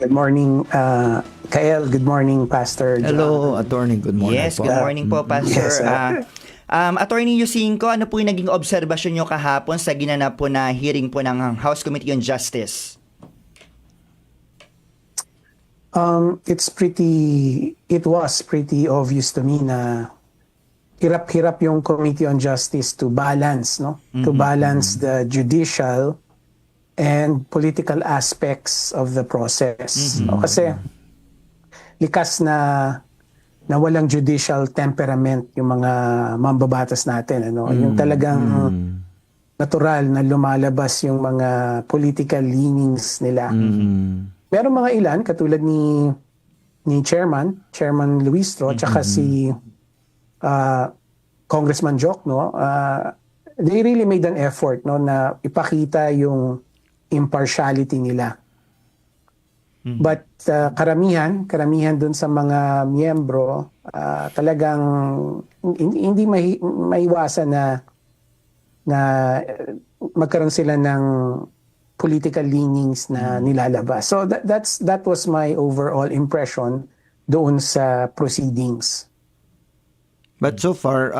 Good morning, Kael. Good morning, Pastor John. Hello, Attorney. Good morning Yes, po. good morning po, Pastor. Yes, Attorney Yusinko, ano po yung naging obserbasyon nyo kahapon sa ginanap po na hearing po ng House Committee on Justice? It was pretty obvious to me na hirap-hirap yung Committee on Justice to balance, no? To balance the judicial and political aspects of the process. No? Kasi likas na walang judicial temperament yung mga mambabatas natin, ano? Yung talagang natural na lumalabas yung mga political leanings nila. Meron mga ilan katulad ni Chairman Luistro, tsaka si Congressman Joc, no? They really made an effort, no, na ipakita yung impartiality nila. But karamihan dun sa mga miyembro, talagang hindi maiwasan na magkaroon sila ng political leanings na nilalabas. So that was my overall impression doon sa proceedings. But so far,